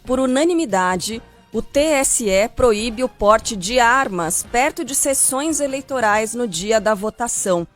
por unanimidade, o TSE proíbe o porte de armas perto de sessões eleitorais no dia da votação.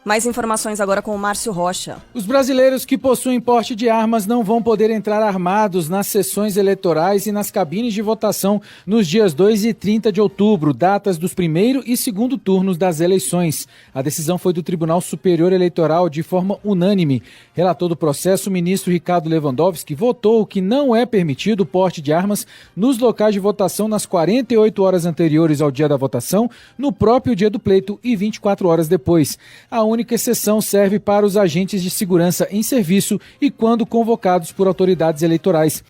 Mais informações agora com o Márcio Rocha. Os brasileiros que possuem porte de armas não vão poder entrar armados nas sessões eleitorais e nas cabines de votação nos dias 2 e 30 de outubro, datas dos primeiro e segundo turnos das eleições. A decisão foi do Tribunal Superior Eleitoral de forma unânime. Relator do processo, o ministro Ricardo Lewandowski votou que não é permitido o porte de armas nos locais de votação nas 48 horas anteriores ao dia da votação, no próprio dia do pleito e 24 horas depois. A única exceção serve para os agentes de segurança em serviço e quando convocados por autoridades eleitorais.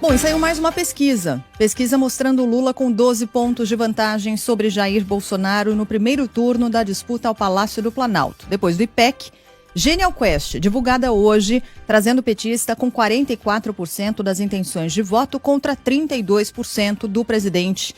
Bom, e saiu mais uma pesquisa. Pesquisa mostrando Lula com 12 pontos de vantagem sobre Jair Bolsonaro no primeiro turno da disputa ao Palácio do Planalto. Depois do IPEC, Genial Quest, divulgada hoje, trazendo o petista com 44% das intenções de voto contra 32% do presidente,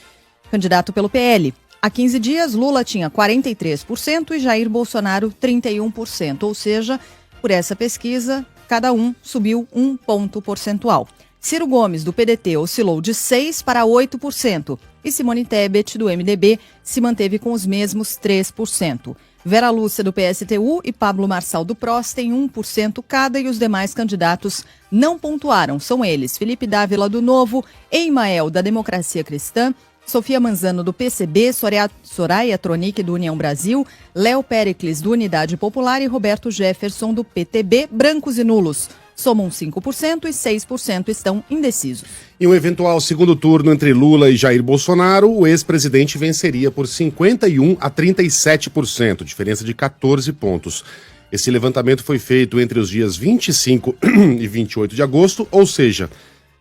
candidato pelo PL. Há 15 dias, Lula tinha 43% e Jair Bolsonaro 31%, ou seja, por essa pesquisa, cada um subiu 1 ponto percentual. Ciro Gomes, do PDT, oscilou de 6% para 8% e Simone Tebet, do MDB, se manteve com os mesmos 3%. Vera Lúcia, do PSTU, e Pablo Marçal, do PROS, têm 1% cada e os demais candidatos não pontuaram. São eles Felipe Dávila, do Novo, Emael, da Democracia Cristã, Sofia Manzano, do PCB, Soraya Tronic, do União Brasil, Léo Péricles, do Unidade Popular e Roberto Jefferson, do PTB. Brancos e nulos somam 5% e 6% estão indecisos. Em um eventual segundo turno entre Lula e Jair Bolsonaro, o ex-presidente venceria por 51% a 37%, diferença de 14 pontos. Esse levantamento foi feito entre os dias 25 e 28 de agosto, ou seja,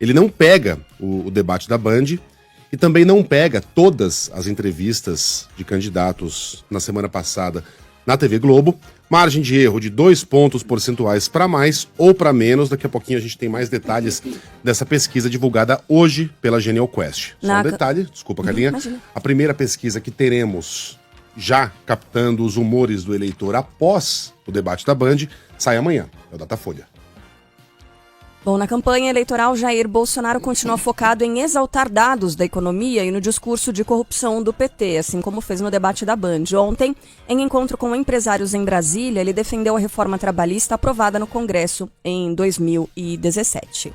ele não pega o debate da Band, e também não pega todas as entrevistas de candidatos na semana passada na TV Globo. Margem de erro de 2 pontos percentuais para mais ou para menos. Daqui a pouquinho a gente tem mais detalhes dessa pesquisa divulgada hoje pela Genial Quest. Só um detalhe, desculpa, Carlinha. A primeira pesquisa que teremos já captando os humores do eleitor após o debate da Band sai amanhã. É o Datafolha. Bom, na campanha eleitoral, Jair Bolsonaro continua focado em exaltar dados da economia e no discurso de corrupção do PT, assim como fez no debate da Band. Ontem, em encontro com empresários em Brasília, ele defendeu a reforma trabalhista aprovada no Congresso em 2017.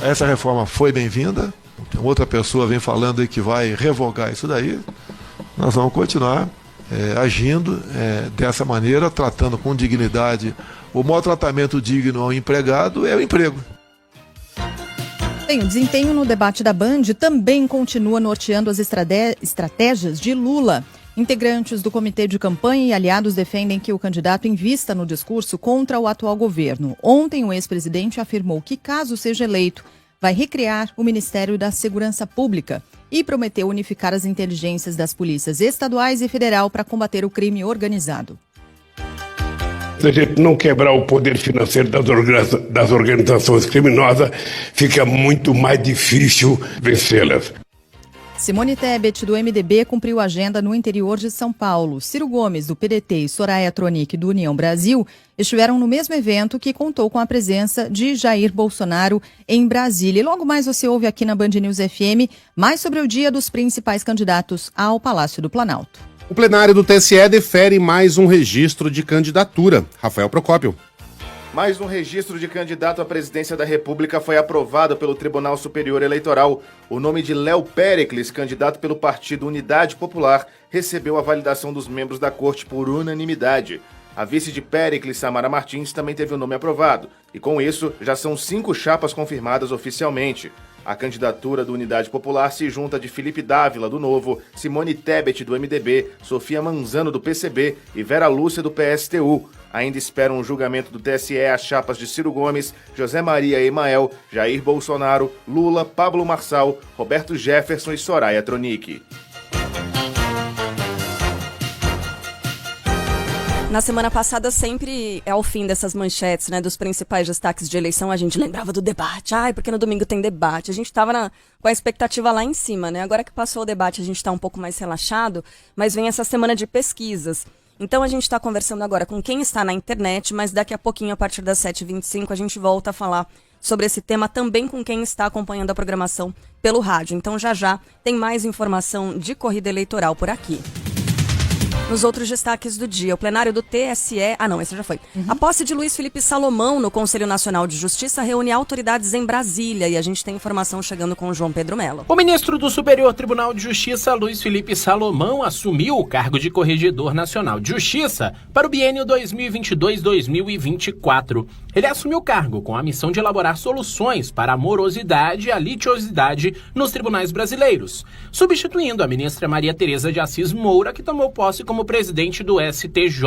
Essa reforma foi bem-vinda. Outra pessoa vem falando aí que vai revogar isso daí. Nós vamos continuar agindo dessa maneira, tratando com dignidade. O maior tratamento digno ao empregado é o emprego. Bem, o desempenho no debate da Band também continua norteando as estratégias de Lula. Integrantes do comitê de campanha e aliados defendem que o candidato invista no discurso contra o atual governo. Ontem, o ex-presidente afirmou que, caso seja eleito, vai recriar o Ministério da Segurança Pública e prometeu unificar as inteligências das polícias estaduais e federal para combater o crime organizado. Se a gente não quebrar o poder financeiro das organizações criminosas, fica muito mais difícil vencê-las. Simone Tebet, do MDB, cumpriu a agenda no interior de São Paulo. Ciro Gomes, do PDT, e Soraya Tronic, do União Brasil, estiveram no mesmo evento que contou com a presença de Jair Bolsonaro em Brasília. E logo mais você ouve aqui na Band News FM mais sobre o dia dos principais candidatos ao Palácio do Planalto. O plenário do TSE defere mais um registro de candidatura. Rafael Procópio. Mais um registro de candidato à presidência da República foi aprovado pelo Tribunal Superior Eleitoral. O nome de Léo Péricles, candidato pelo partido Unidade Popular, recebeu a validação dos membros da Corte por unanimidade. A vice de Péricles, Samara Martins, também teve o nome aprovado. E com isso, já são 5 chapas confirmadas oficialmente. A candidatura do Unidade Popular se junta de Felipe Dávila, do Novo, Simone Tebet, do MDB, Sofia Manzano, do PCB e Vera Lúcia, do PSTU. Ainda esperam o julgamento do TSE as chapas de Ciro Gomes, José Maria Emael, Jair Bolsonaro, Lula, Pablo Marçal, Roberto Jefferson e Soraya Tronic. Na semana passada, sempre ao fim dessas manchetes, né, dos principais destaques de eleição, a gente lembrava do debate. Ai, porque no domingo tem debate. A gente estava com a expectativa lá em cima, né? Agora que passou o debate, a gente está um pouco mais relaxado, mas vem essa semana de pesquisas. Então a gente está conversando agora com quem está na internet, mas daqui a pouquinho, a partir das 7h25, a gente volta a falar sobre esse tema também com quem está acompanhando a programação pelo rádio. Então já tem mais informação de corrida eleitoral por aqui. Nos outros destaques do dia, o plenário do TSE... esse já foi. A posse de Luiz Felipe Salomão no Conselho Nacional de Justiça reúne autoridades em Brasília e a gente tem informação chegando com o João Pedro Mello. O ministro do Superior Tribunal de Justiça, Luiz Felipe Salomão, assumiu o cargo de Corregedor Nacional de Justiça para o biênio 2022-2024. Ele assumiu o cargo com a missão de elaborar soluções para a morosidade e a litigiosidade nos tribunais brasileiros, substituindo a ministra Maria Tereza de Assis Moura, que tomou posse como presidente do STJ.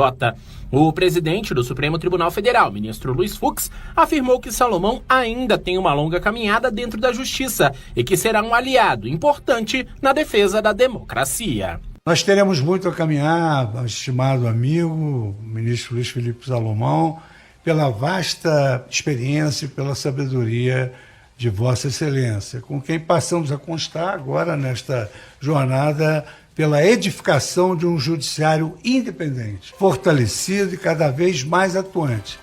O presidente do Supremo Tribunal Federal, ministro Luiz Fux, afirmou que Salomão ainda tem uma longa caminhada dentro da justiça e que será um aliado importante na defesa da democracia. Nós teremos muito a caminhar, estimado amigo, ministro Luiz Felipe Salomão, pela vasta experiência e pela sabedoria de Vossa Excelência, com quem passamos a constar agora nesta jornada pela edificação de um judiciário independente, fortalecido e cada vez mais atuante.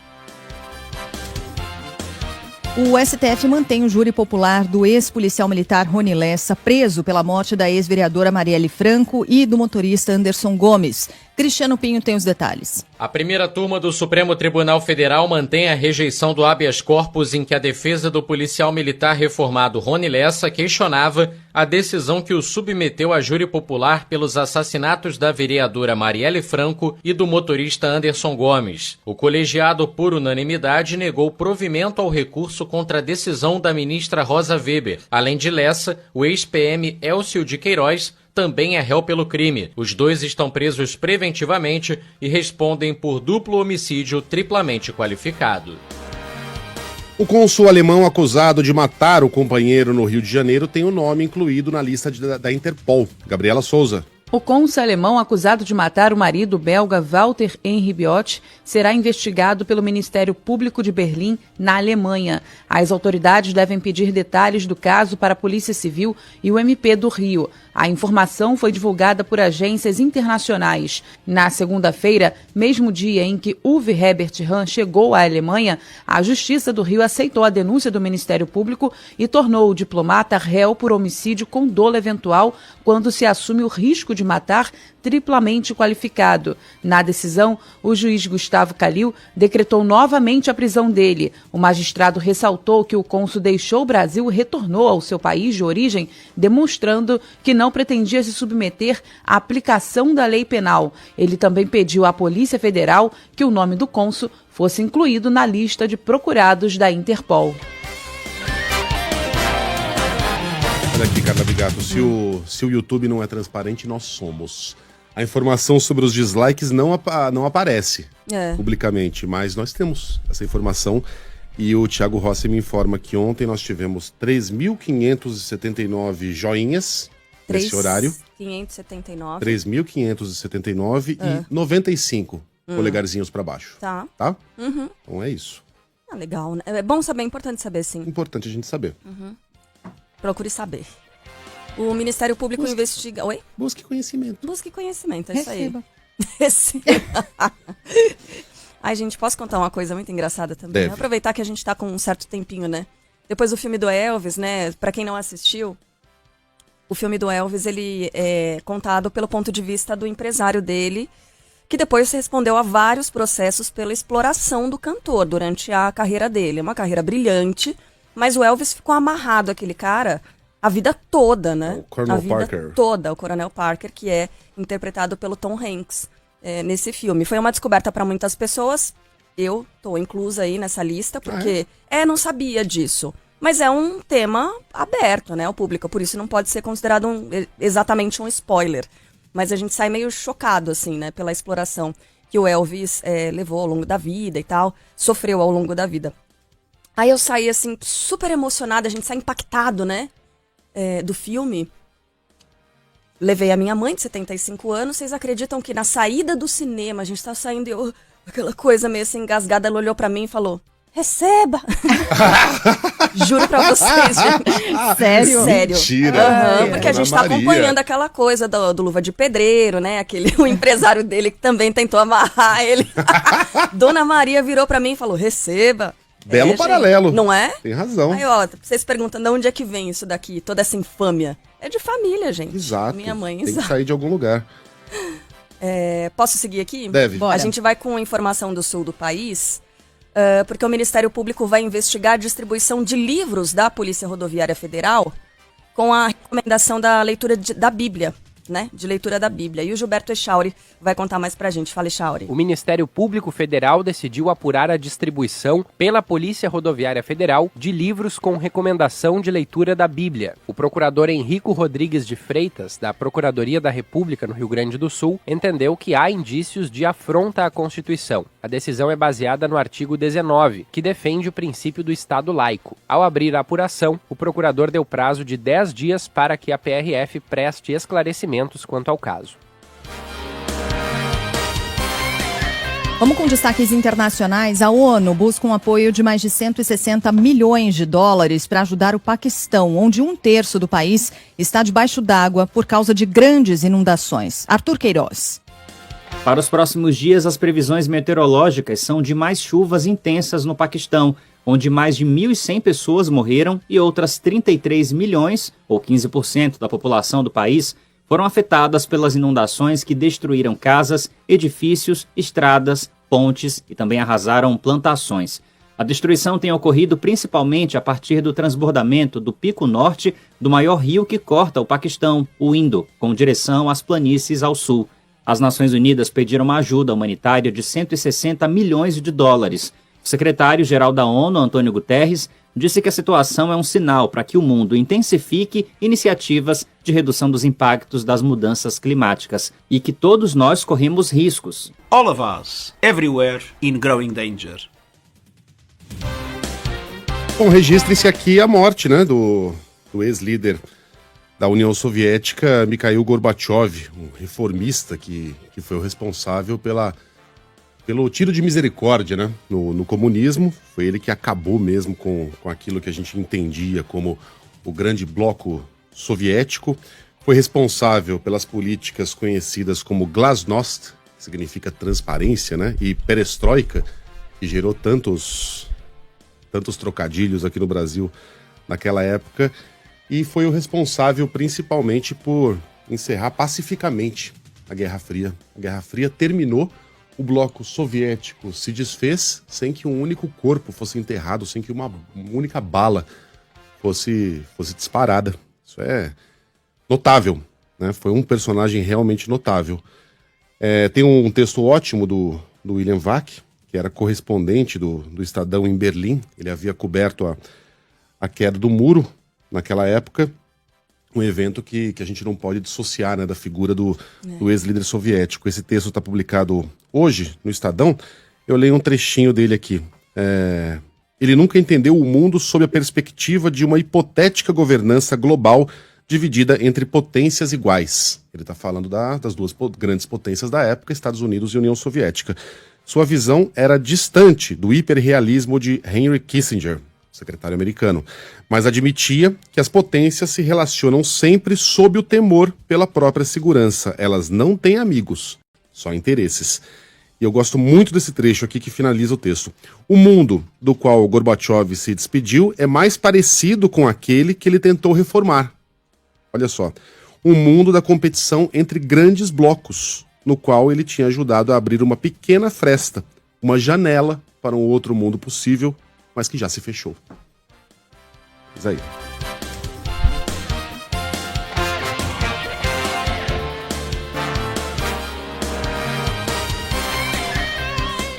O STF mantém o júri popular do ex-policial militar Rony Lessa, preso pela morte da ex-vereadora Marielle Franco e do motorista Anderson Gomes. Cristiano Pinho tem os detalhes. A primeira turma do Supremo Tribunal Federal mantém a rejeição do habeas corpus em que a defesa do policial militar reformado Rony Lessa questionava a decisão que o submeteu a júri popular pelos assassinatos da vereadora Marielle Franco e do motorista Anderson Gomes. O colegiado, por unanimidade, negou provimento ao recurso contra a decisão da ministra Rosa Weber. Além de Lessa, o ex-PM Elcio de Queiroz também é réu pelo crime. Os dois estão presos preventivamente e respondem por duplo homicídio triplamente qualificado. O cônsul alemão acusado de matar o companheiro no Rio de Janeiro tem o nome incluído na lista da Interpol. Gabriela Souza. O cônsul alemão acusado de matar o marido belga Walter Henry Biot será investigado pelo Ministério Público de Berlim, na Alemanha. As autoridades devem pedir detalhes do caso para a Polícia Civil e o MP do Rio. A informação foi divulgada por agências internacionais. Na segunda-feira, mesmo dia em que Uwe Herbert Hahn chegou à Alemanha, a Justiça do Rio aceitou a denúncia do Ministério Público e tornou o diplomata réu por homicídio com dolo eventual quando se assume o risco de matar triplamente qualificado. Na decisão, o juiz Gustavo Calil decretou novamente a prisão dele. O magistrado ressaltou que o cônsul deixou o Brasil e retornou ao seu país de origem, demonstrando que não pretendia se submeter à aplicação da lei penal. Ele também pediu à Polícia Federal que o nome do cônsul fosse incluído na lista de procurados da Interpol. Olha aqui, Carla Bigato, se o YouTube não é transparente, nós somos. A informação sobre os dislikes não aparece publicamente, mas nós temos essa informação e o Thiago Rossi me informa que ontem nós tivemos 3.579 joinhas nesse horário. 3.579 e 95 polegarzinhos para baixo. Tá? Então é isso. Legal, né? É bom saber, é importante saber, sim. Importante a gente saber. Procure saber. O Ministério Público investiga... Oi? Busque conhecimento. Busque conhecimento, é isso aí. Receba. Ai, gente, posso contar uma coisa muito engraçada também? Deve. Aproveitar que a gente tá com um certo tempinho, né? Depois do filme do Elvis, né? Pra quem não assistiu, o filme do Elvis, ele é contado pelo ponto de vista do empresário dele, que depois respondeu a vários processos pela exploração do cantor durante a carreira dele. Uma carreira brilhante, mas o Elvis ficou amarrado àquele cara a vida toda, né? O Coronel Parker. Toda, o Coronel Parker, que é interpretado pelo Tom Hanks nesse filme. Foi uma descoberta para muitas pessoas. Eu tô inclusa aí nessa lista, porque não sabia disso. Mas é um tema aberto, né, ao público. Por isso não pode ser considerado exatamente um spoiler. Mas a gente sai meio chocado, assim, né, pela exploração que o Elvis levou ao longo da vida e tal, sofreu ao longo da vida. Aí eu saí, assim, super emocionada, a gente sai impactado, né, do filme. Levei a minha mãe, de 75 anos, vocês acreditam que na saída do cinema, a gente tá saindo e eu, aquela coisa meio assim engasgada, ela olhou pra mim e falou, receba! Juro pra vocês, gente. Sério? Mentira. Porque a gente tá acompanhando aquela coisa do Luva de Pedreiro, né? O empresário dele que também tentou amarrar ele. Dona Maria virou pra mim e falou, receba! Belo paralelo. Não é? Tem razão. Aí, ó, vocês perguntam de onde é que vem isso daqui, toda essa infâmia. É de família, gente. Exato. Minha mãe, Tem exato. que sair de algum lugar. Posso seguir aqui? Deve. Bora. A gente vai com informação do sul do país, porque o Ministério Público vai investigar a distribuição de livros da Polícia Rodoviária Federal com a recomendação da leitura da Bíblia, né? De leitura da Bíblia. E o Gilberto Echauri vai contar mais pra gente. Fala, Echauri. O Ministério Público Federal decidiu apurar a distribuição pela Polícia Rodoviária Federal de livros com recomendação de leitura da Bíblia. O procurador Henrico Rodrigues de Freitas, da Procuradoria da República no Rio Grande do Sul, entendeu que há indícios de afronta à Constituição. A decisão é baseada no artigo 19, que defende o princípio do Estado laico. Ao abrir a apuração, o procurador deu prazo de 10 dias para que a PRF preste esclarecimentos quanto ao caso. Vamos com destaques internacionais. A ONU busca um apoio de mais de 160 milhões de dólares para ajudar o Paquistão, onde 1/3 do país está debaixo d'água por causa de grandes inundações. Arthur Queiroz. Para os próximos dias, as previsões meteorológicas são de mais chuvas intensas no Paquistão, onde mais de 1.100 pessoas morreram e outras 33 milhões, ou 15% da população do país, foram afetadas pelas inundações que destruíram casas, edifícios, estradas, pontes e também arrasaram plantações. A destruição tem ocorrido principalmente a partir do transbordamento do Pico Norte do maior rio que corta o Paquistão, o Indo, com direção às planícies ao sul. As Nações Unidas pediram uma ajuda humanitária de 160 milhões de dólares. O secretário-geral da ONU, Antônio Guterres, disse que a situação é um sinal para que o mundo intensifique iniciativas de redução dos impactos das mudanças climáticas e que todos nós corremos riscos. All of us, everywhere, in growing danger. Bom, registre-se aqui a morte, né, do ex-líder da União Soviética, Mikhail Gorbachev, um reformista que foi o responsável pelo tiro de misericórdia, né, no comunismo. Foi ele que acabou mesmo com aquilo que a gente entendia como o grande bloco soviético. Foi responsável pelas políticas conhecidas como glasnost, que significa transparência, né, e perestroika, que gerou tantos trocadilhos aqui no Brasil naquela época. E foi o responsável principalmente por encerrar pacificamente a Guerra Fria. A Guerra Fria terminou, o bloco soviético se desfez sem que um único corpo fosse enterrado, sem que uma única bala fosse disparada. Isso é notável, né? Foi um personagem realmente notável. Tem um texto ótimo do William Vac, que era correspondente do Estadão em Berlim. Ele havia coberto a queda do muro naquela época, um evento que a gente não pode dissociar, né, da figura do ex-líder soviético. Esse texto está publicado hoje no Estadão. Eu leio um trechinho dele aqui. Ele nunca entendeu o mundo sob a perspectiva de uma hipotética governança global dividida entre potências iguais. Ele está falando das duas grandes potências da época, Estados Unidos e União Soviética. Sua visão era distante do hiperrealismo de Henry Kissinger, secretário americano, mas admitia que as potências se relacionam sempre sob o temor pela própria segurança. Elas não têm amigos, só interesses. E eu gosto muito desse trecho aqui que finaliza o texto. O mundo do qual Gorbachev se despediu é mais parecido com aquele que ele tentou reformar. Olha só, um mundo da competição entre grandes blocos, no qual ele tinha ajudado a abrir uma pequena fresta, uma janela para um outro mundo possível, mas que já se fechou. Isso aí.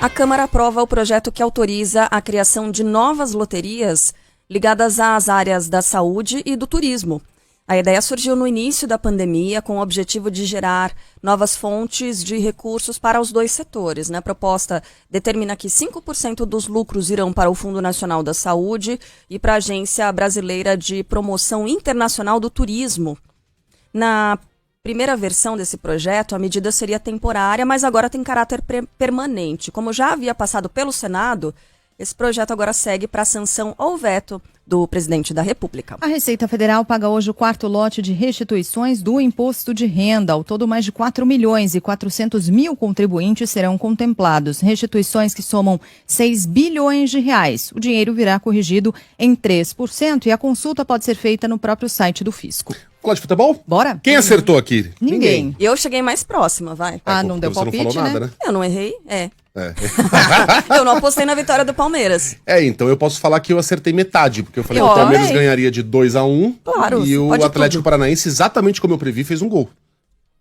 A Câmara aprova o projeto que autoriza a criação de novas loterias ligadas às áreas da saúde e do turismo. A ideia surgiu no início da pandemia com o objetivo de gerar novas fontes de recursos para os dois setores. A proposta determina que 5% dos lucros irão para o Fundo Nacional da Saúde e para a Agência Brasileira de Promoção Internacional do Turismo. Na primeira versão desse projeto, a medida seria temporária, mas agora tem caráter permanente. Como já havia passado pelo Senado, Esse projeto agora segue para sanção ou veto do presidente da República. A Receita Federal paga hoje o 4º lote de restituições do imposto de renda. Ao todo, mais de 4 milhões e 400 mil contribuintes serão contemplados. Restituições que somam 6 bilhões de reais. O dinheiro virá corrigido em 3% e a consulta pode ser feita no próprio site do Fisco. Falar de futebol? Bora? Quem acertou aqui? Ninguém. Eu cheguei mais próxima, vai. Não deu palpite, você não falou nada, né? Eu não errei? Eu não apostei na vitória do Palmeiras. Então eu posso falar que eu acertei metade, porque eu falei que o Eu Palmeiras amei. ganharia de 2-1 Claro, e o pode Atlético tudo. Paranaense, exatamente como eu previ, fez um gol.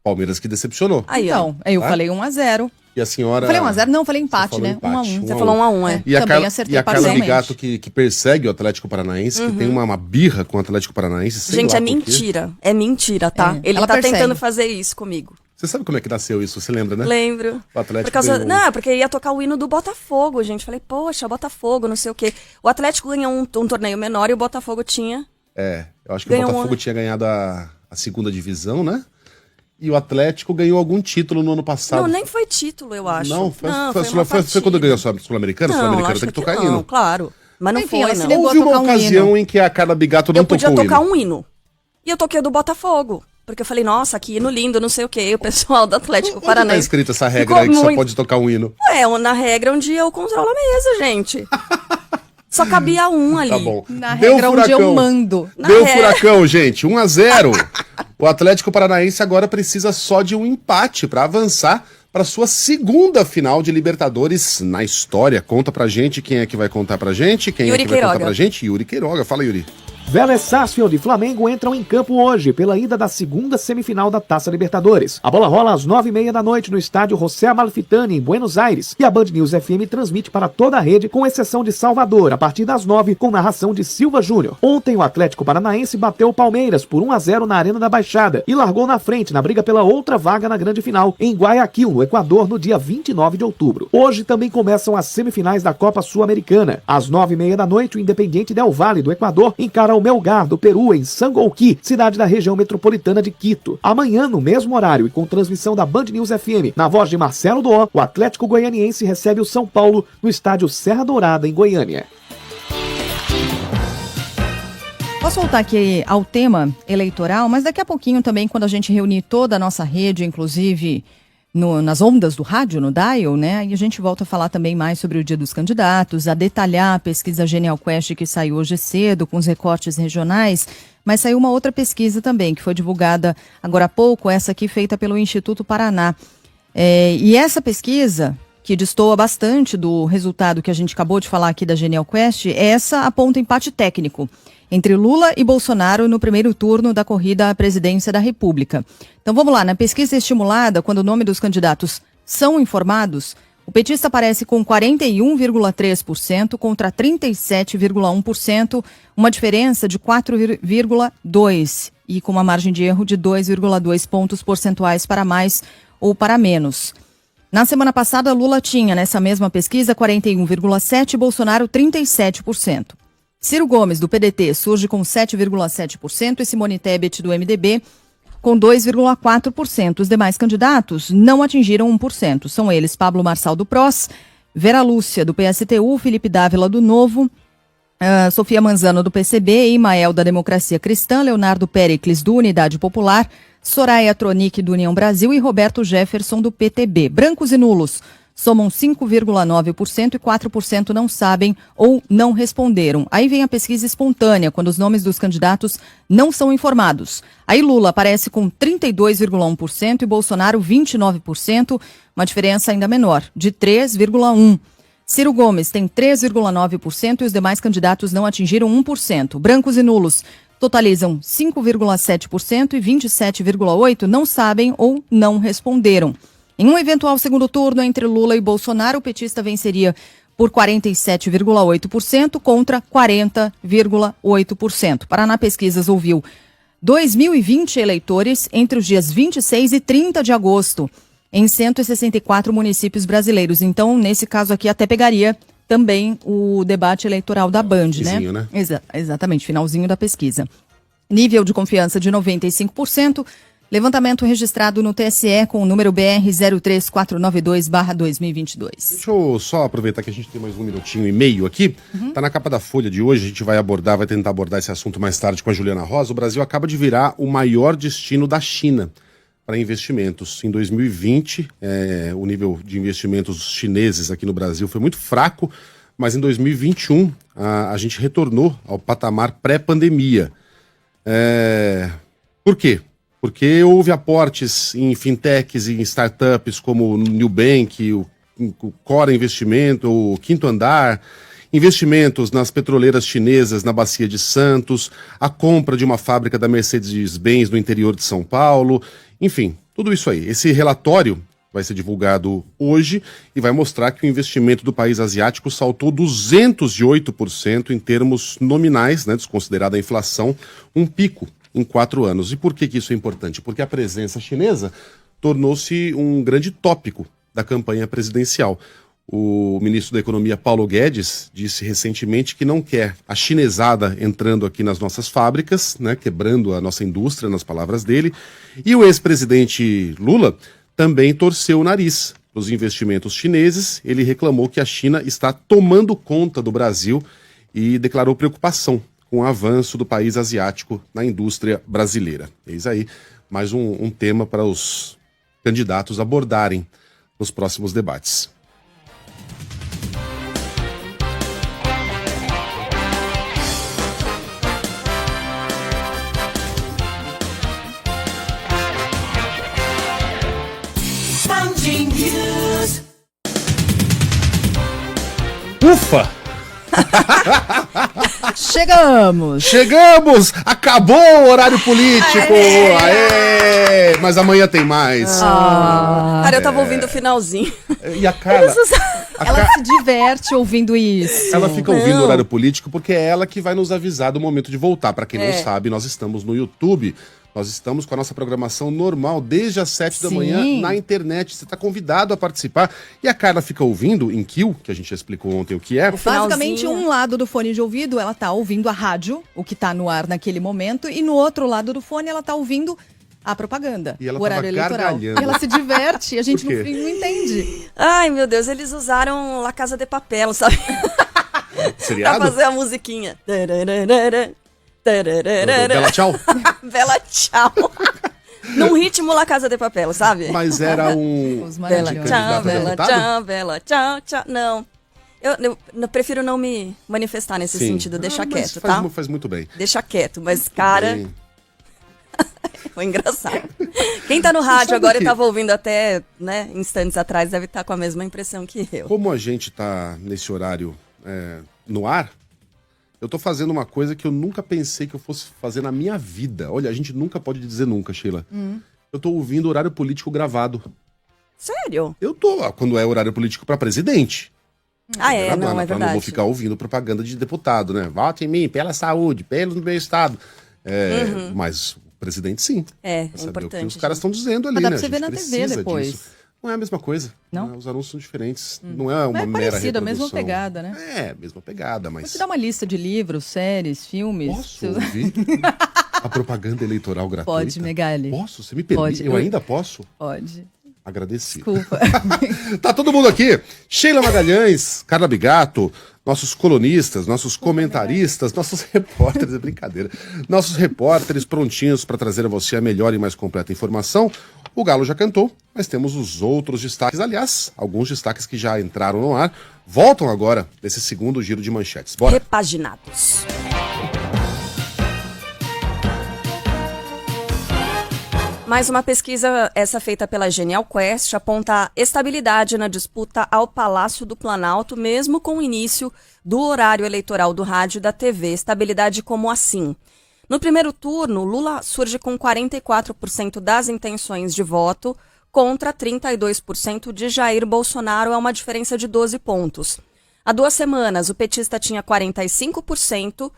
Palmeiras que decepcionou. Aí eu falei 1-0. E a senhora... Falei 1-0? Não, falei empate, falou né? empate, 1-1. Você falou 1-1, é. E a Também Carla, acertei e a Carla parcialmente. Bigato que persegue o Atlético Paranaense, que tem uma birra com o Atlético Paranaense. sei Gente, lá é por quê. mentira. É mentira, tá? Ele Ela tá persegue. tentando fazer isso comigo. Você sabe como é que nasceu isso? Você lembra, né? Lembro. O Atlético Por causa... ganhou. Não, porque ia tocar o hino do Botafogo, gente. Falei, poxa, Botafogo, não sei o quê. O Atlético ganhou um torneio menor e o Botafogo tinha... Eu acho que Ganhou o Botafogo um- tinha ganhado a segunda divisão, né? E o Atlético ganhou algum título no ano passado. Não, nem foi título, eu acho. Não, foi uma foi quando ganhou a Sul-Americana? Não, Sul-Americana acho tem que que tocar não, hino. claro. Mas não Enfim, foi, ela se não. negou a Houve uma tocar um ocasião hino. em que a Carla Bigato não Eu podia tocou o tocar hino. um hino. E eu toquei o do Botafogo. Porque eu falei, nossa, que hino lindo, não sei o quê. E o pessoal do Atlético Onde tá Paranaense... escrito essa regra ficou aí que só muito- pode tocar um hino? Na regra onde eu controlo a mesa, gente. Só cabia um ali. Tá bom. Na Deu regra onde furacão. eu mando. Deu furacão, gente. 1-0. O Atlético Paranaense agora precisa só de um empate para avançar para sua segunda final de Libertadores na história. Conta pra gente quem é que vai contar pra gente. Quem Yuri é que vai contar Queiroga. pra gente? Yuri Queiroga. Fala, Yuri. Vélez Sarsfield e Flamengo entram em campo hoje pela ida da segunda semifinal da Taça Libertadores. A bola rola às 9h30 da noite no estádio José Amalfitani, em Buenos Aires. E a Band News FM transmite para toda a rede, com exceção de Salvador, a partir das 9h, com narração de Silva Júnior. Ontem o Atlético Paranaense bateu o Palmeiras por 1-0 na Arena da Baixada e largou na frente na briga pela outra vaga na grande final, em Guayaquil, no Equador, no dia 29 de outubro. Hoje também começam as semifinais da Copa Sul-Americana. Às 9h30 da noite, o Independiente Del Valle, do Equador, encara o Melgar, do Peru, em Sangolquí, cidade da região metropolitana de Quito. Amanhã, no mesmo horário e com transmissão da Band News FM, na voz de Marcelo Doó, o Atlético Goianiense recebe o São Paulo no estádio Serra Dourada, em Goiânia. Posso voltar aqui ao tema eleitoral, mas daqui a pouquinho também, quando a gente reunir toda a nossa rede, inclusive nas ondas do rádio, no dial, né? E a gente volta a falar também mais sobre o Dia dos Candidatos, a detalhar a pesquisa Genial Quest que saiu hoje cedo, com os recortes regionais, mas saiu uma outra pesquisa também, que foi divulgada agora há pouco, essa aqui feita pelo Instituto Paraná. E essa pesquisa, que destoa bastante do resultado que a gente acabou de falar aqui da Genial Quest, essa aponta empate técnico entre Lula e Bolsonaro no primeiro turno da corrida à presidência da República. Então vamos lá, na pesquisa estimulada, quando o nome dos candidatos são informados, o petista aparece com 41,3% contra 37,1%, uma diferença de 4,2% e com uma margem de erro de 2,2 pontos percentuais para mais ou para menos. Na semana passada, Lula tinha, nessa mesma pesquisa, 41,7% e Bolsonaro 37%. Ciro Gomes, do PDT, surge com 7,7% e Simone Tebet, do MDB, com 2,4%. Os demais candidatos não atingiram 1%. São eles Pablo Marçal, do PROS, Vera Lúcia, do PSTU, Felipe Dávila, do Novo, Sofia Manzano, do PCB, Imael, da Democracia Cristã, Leonardo Péricles, do Unidade Popular, Soraya Tronic, do União Brasil e Roberto Jefferson, do PTB. Brancos e nulos somam 5,9% e 4% não sabem ou não responderam. Aí vem a pesquisa espontânea, quando os nomes dos candidatos não são informados. Aí Lula aparece com 32,1% e Bolsonaro 29%, uma diferença ainda menor, de 3,1%. Ciro Gomes tem 3,9% e os demais candidatos não atingiram 1%. Brancos e nulos totalizam 5,7% e 27,8% não sabem ou não responderam. Em um eventual segundo turno entre Lula e Bolsonaro, o petista venceria por 47,8% contra 40,8%. Paraná Pesquisas ouviu 2.020 eleitores entre os dias 26 e 30 de agosto, em 164 municípios brasileiros. Então, nesse caso aqui, até pegaria também o debate eleitoral da Band, Finalzinho, né? Exatamente, finalzinho da pesquisa. Nível de confiança de 95%. Levantamento registrado no TSE com o número BR 03492/2022. Deixa eu só aproveitar que a gente tem mais 1 minutinho e meio aqui. Tá na capa da Folha de hoje, a gente vai tentar abordar esse assunto mais tarde com a Juliana Rosa. O Brasil acaba de virar o maior destino da China para investimentos. Em 2020, o nível de investimentos chineses aqui no Brasil foi muito fraco, mas em 2021 a gente retornou ao patamar pré-pandemia. Por quê? Porque houve aportes em fintechs e em startups como o Nubank, o Cora Investimento, o Quinto Andar, investimentos nas petroleiras chinesas na Bacia de Santos, a compra de uma fábrica da Mercedes-Benz no interior de São Paulo, enfim, tudo isso aí. Esse relatório vai ser divulgado hoje e vai mostrar que o investimento do país asiático saltou 208% em termos nominais, né, desconsiderada a inflação, um pico em 4 anos. E por que isso é importante? Porque a presença chinesa tornou-se um grande tópico da campanha presidencial. O ministro da Economia, Paulo Guedes, disse recentemente que não quer a chinesada entrando aqui nas nossas fábricas, né, quebrando a nossa indústria, nas palavras dele. E o ex-presidente Lula também torceu o nariz para os investimentos chineses. Ele reclamou que a China está tomando conta do Brasil e declarou preocupação com o avanço do país asiático na indústria brasileira. Eis aí mais um tema para os candidatos abordarem nos próximos debates. Ufa! Chegamos! Acabou o horário político! Aê! Mas amanhã tem mais. Cara, eu tava ouvindo o finalzinho. E a Carla... Ela se diverte ouvindo isso. Ela fica ouvindo o horário político porque é ela que vai nos avisar do momento de voltar. Para quem não sabe, nós estamos no YouTube. Nós estamos com a nossa programação normal desde as 7 da manhã na internet. Você está convidado a participar. E a Carla fica ouvindo em Kill, que a gente já explicou ontem o que é. Basicamente, um lado do fone de ouvido, ela tá ouvindo a rádio, o que tá no ar naquele momento, e no outro lado do fone, ela tá ouvindo a propaganda, e ela o horário eleitoral. E ela se diverte, e a gente não entende. Ai, meu Deus, eles usaram La Casa de Papel, sabe? Seriado? Pra fazer a musiquinha. Bela tchau? Bela tchau. Num ritmo La Casa de Papel, sabe? Mas era um... Bela tchau, bela tchau, bela tchau, tchau. Não. Eu prefiro não me manifestar nesse sentido, deixar quieto, tá? Faz muito bem. Deixa quieto, mas cara... Foi engraçado. Quem tá no rádio agora e tava ouvindo até, né, instantes atrás deve estar com a mesma impressão que eu. Como a gente tá nesse horário no ar, eu tô fazendo uma coisa que eu nunca pensei que eu fosse fazer na minha vida. Olha, a gente nunca pode dizer nunca, Sheila. Eu tô ouvindo horário político gravado. Sério? Eu tô, quando é horário político pra presidente. É verdade. Não vou ficar ouvindo propaganda de deputado, né? Vote em mim, pela saúde, pelo meu estado. Mas o presidente sim. É saber importante. O que os caras estão dizendo ali, Mas dá né? pra você ver na TV depois. Disso. Não é a mesma coisa. Não? Os anúncios são diferentes. Não é uma mera parecido, reprodução. a mesma pegada, né? É, mesma pegada, mas... Vou te dar uma lista de livros, séries, filmes. Posso ouvir a propaganda eleitoral gratuita? Pode, Megali. Posso? Você me permite? Pode. Eu ainda posso? Pode. Agradecido. Desculpa. Tá todo mundo aqui. Sheila Magalhães, Carla Bigato, nossos colunistas, nossos comentaristas, nossos repórteres, é brincadeira. Nossos repórteres prontinhos para trazer a você a melhor e mais completa informação. O Galo já cantou, mas temos os outros destaques. Aliás, alguns destaques que já entraram no ar voltam agora nesse segundo giro de manchetes. Bora. Repaginados. Mais uma pesquisa, essa feita pela Genial Quest, aponta estabilidade na disputa ao Palácio do Planalto, mesmo com o início do horário eleitoral do rádio e da TV. Estabilidade como assim? No primeiro turno, Lula surge com 44% das intenções de voto contra 32% de Jair Bolsonaro, é uma diferença de 12 pontos. Há 2 semanas, o petista tinha 45%